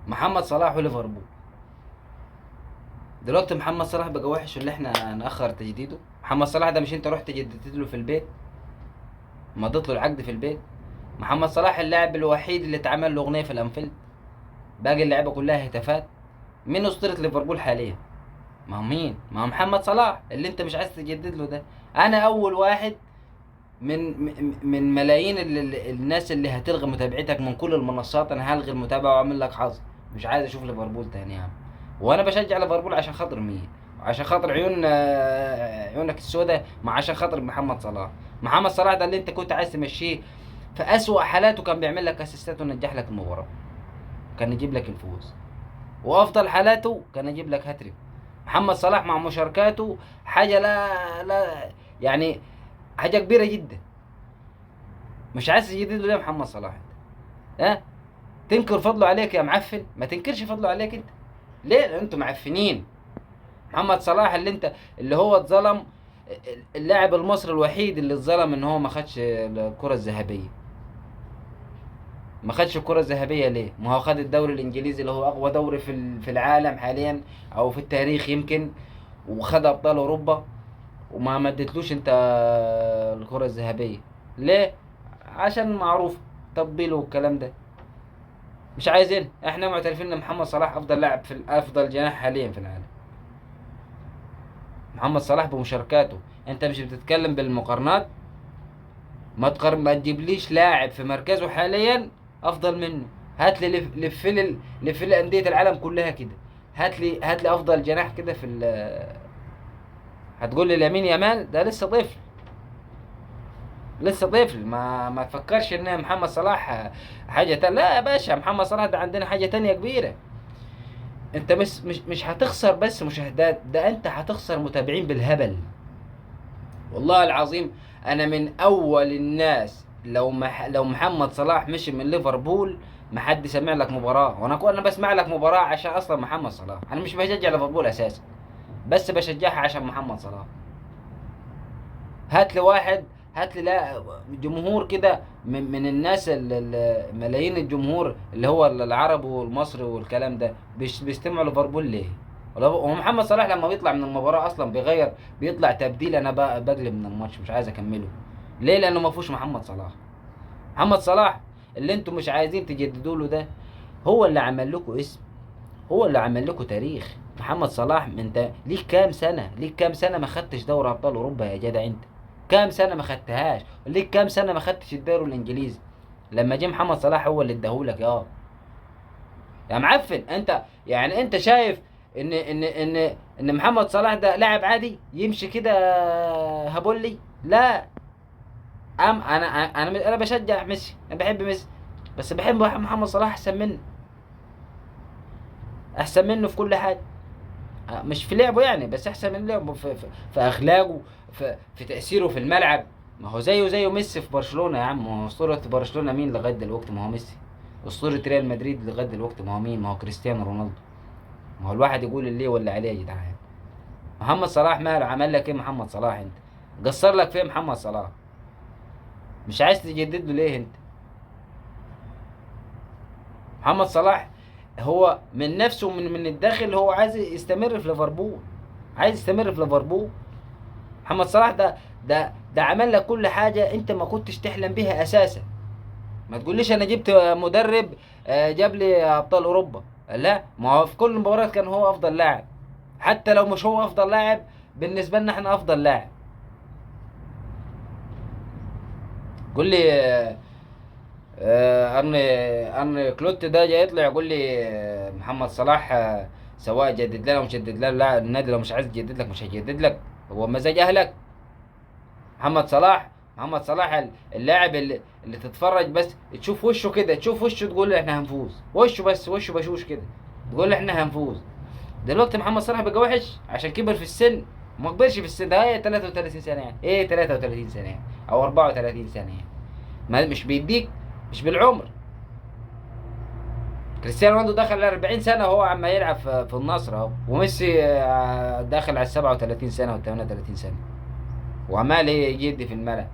محمد صلاح وليفربول. دلوقتي محمد صلاح بقى وحش اللي احنا نأخر تجديده؟ محمد صلاح ده مش انت رحت جددت له في البيت، مضيت له العقد في البيت؟ محمد صلاح اللاعب الوحيد اللي اتعمل له اغنيه في الانفيلد، باقي اللعيبه كلها هتافات. مين اسطوره ليفربول حاليا؟ ما هو مين؟ ما هو محمد صلاح اللي انت مش عايز تجدد له ده. انا اول واحد من ملايين الناس اللي هتلغي متابعتك من كل المنصات، انا هلغي المتابعه واعمل لك حظ. مش عايز اشوف ليفربول تاني يا عم. وانا بشجع ليفربول عشان خاطر مين؟ عشان خاطر عيون عيونك السوداء، ما عشان خاطر محمد صلاح. محمد صلاح ده اللي انت كنت عايز تمشيه في اسوأ حالاته كان بيعمل لك اسيستات ونجح لك المباراه، كان يجيب لك الفوز. وافضل حالاته كان يجيب لك هاتريك. محمد صلاح مع مشاركاته حاجه لا يعني، حاجه كبيره جدا. مش عايز تجدد له ليه يا محمد صلاح انت؟ ها؟ تنكر فضله عليك يا معفن؟ ما تنكرش فضله عليك انت. ليه؟ لان انتوا معفنين. محمد صلاح اللي انت اللي هو اتظلم، اللاعب المصري الوحيد اللي اتظلم ان هو ما خدش الكرة الذهبية. ما خدش الكرة الذهبية ليه؟ ما هو خد الدوري الانجليزي اللي هو اقوى دوري في العالم حاليا، او في التاريخ يمكن، وخد ابطال اوروبا، وما مدتلوش انت الكرة الذهبية. ليه؟ عشان معروف تطبيله والكلام ده. مش عايزين، احنا معترفين ان محمد صلاح افضل لاعب في افضل جناح حاليا في العالم. محمد صلاح بمشاركاته، انت مش بتتكلم بالمقارنات؟ ما تجيبليش لاعب في مركزه حاليا افضل منه. هات لي لف لي انديه العالم كلها كده. هات لي افضل جناح كده هتقول لي لامين يامال ده لسه طفل. لسه طفل، ما تفكرش ان محمد صلاح حاجه لا يا باشا، محمد صلاح ده عندنا حاجه تانية كبيره. انت مش هتخسر بس مشاهدات، ده انت هتخسر متابعين بالهبل. والله العظيم انا من اول الناس، لو محمد صلاح مشي من ليفربول ما حد سمع لك مباراة. انا بسمع لك مباراة عشان اصلا محمد صلاح. انا مش بشجع ليفربول اساسا، بس بشجعها عشان محمد صلاح. هات لي واحد، هات لي لا جمهور كده من الناس ملايين الجمهور اللي هو العربي والمصري والكلام ده بيستمعوا ليفربول ليه؟ هو محمد صلاح لما بيطلع من المباراة اصلا بيغير، بيطلع تبديل، انا بقلب من الماتش مش عايز اكمله. ليه؟ لانه ما فيهوش محمد صلاح. محمد صلاح اللي انتم مش عايزين تجددوا له ده هو اللي عمل لكم اسم، هو اللي عمل لكم تاريخ. محمد صلاح من انت ليك كام سنه، ليك كام سنه ما خدتش دوري ابطال اوروبا يا جدع انت؟ كام سنه ما خدتهاش؟ ليك كام سنه ما خدتش الدوري الانجليزي؟ لما جه محمد صلاح هو اللي اداهولك يا معفن انت. يعني انت شايف ان محمد صلاح ده لاعب عادي يمشي كده هبولي؟ لا. انا بشجع ميسي، انا بحب ميسي، بس بحب محمد صلاح احسن منه، احسن منه في كل حاجه. مش في لعبه يعني بس، احسن من لعبه في اخلاقه، في تاثيره في الملعب. ما هو زيه ميسي في برشلونه يا عم. ما هو اسطوره برشلونه مين لغايه دلوقتي؟ ما هو ميسي. اسطوره ريال مدريد لغايه دلوقتي ما هو مين؟ ما هو كريستيانو رونالدو. ما هو الواحد يقول اللي ولا عليه يا جدعان. محمد صلاح ماله؟ عمل لك ايه محمد صلاح انت؟ قصر لك فين محمد صلاح؟ مش عايز تجدد له ليه انت؟ محمد صلاح هو من نفسه من الداخل هو عايز يستمر في ليفربول، عايز يستمر في ليفربول. محمد صلاح ده عمل لك كل حاجة انت ما كنتش تحلم بيها اساسا. ما تقوليش انا جبت مدرب جاب لي ابطال اوروبا. لا، ما هو في كل المباريات كان هو افضل لاعب. حتى لو مش هو افضل لاعب، بالنسبة لنا احنا افضل لاعب. قول لي ارني كلوت ده جاي يطلع يقول لي محمد صلاح سواء جدد لنا ومش جدد لنا، لا النادي لو مش عايز يجدد لك مش هيجدد لك، هو مزاج اهلك. محمد صلاح اللاعب اللي تتفرج بس تشوف وشه كده، تشوف وشه تقول احنا هنفوز، وشه بس وشه بشوش كده تقول احنا هنفوز. دلوقتي محمد صلاح بقى وحش عشان كبر في السن. ما كبرش في السن، ده هي 33 سنه يعني، ايه 33 سنه يعني او 34 سنه يعني؟ ما مش بيديك، مش بالعمر. كريستيانو رونالدو دخل على 40 سنه وهو عم يلعب في النصر اهو، وميسي داخل على 37 سنه و 38 سنه وعمال يجدي في الملعب.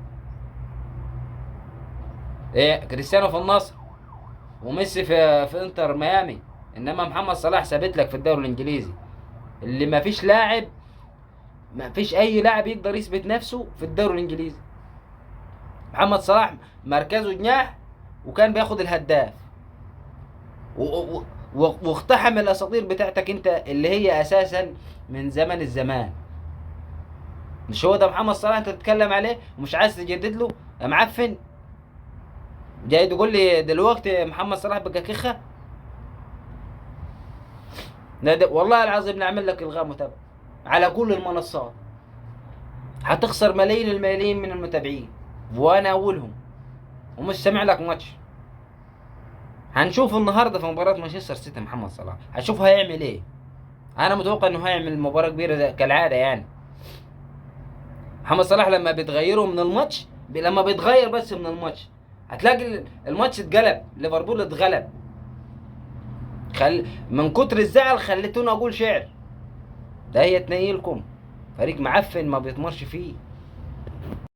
ايه كريستيانو في النصر وميسي في انتر ميامي، انما محمد صلاح ثابت لك في الدوري الانجليزي، اللي ما فيش لاعب، ما فيش اي لاعب يقدر يثبت نفسه في الدوري الانجليزي. محمد صلاح مركزه جناح، وكان بياخد الهداف، واقتحم الاساطير بتاعتك انت اللي هي اساسا من زمن الزمان. مش هو ده محمد صلاح انت تتكلم عليه ومش عايز تجدد له يا معفن؟ جاي تقول لي دلوقتي محمد صلاح بقى كخه؟ والله العظيم نعمل لك الغاء متابعه على كل المنصات، هتخسر ملايين الملايين من المتابعين وانا اولهم، ومش سامع لك ماتش. هنشوف النهارده في مباراه مانشستر سيتي محمد صلاح، هنشوف هيعمل ايه. انا متوقع انه هيعمل مباراه كبيره كالعاده يعني. محمد صلاح لما بيتغيروا من الماتش، لما بيتغير بس من الماتش هتلاقي الماتش اتقلب، ليفربول اتغلب. من كتر الزعل خليتوني اقول شعر. ده هي تنيلكم فريق معفن ما بيتمرش فيه.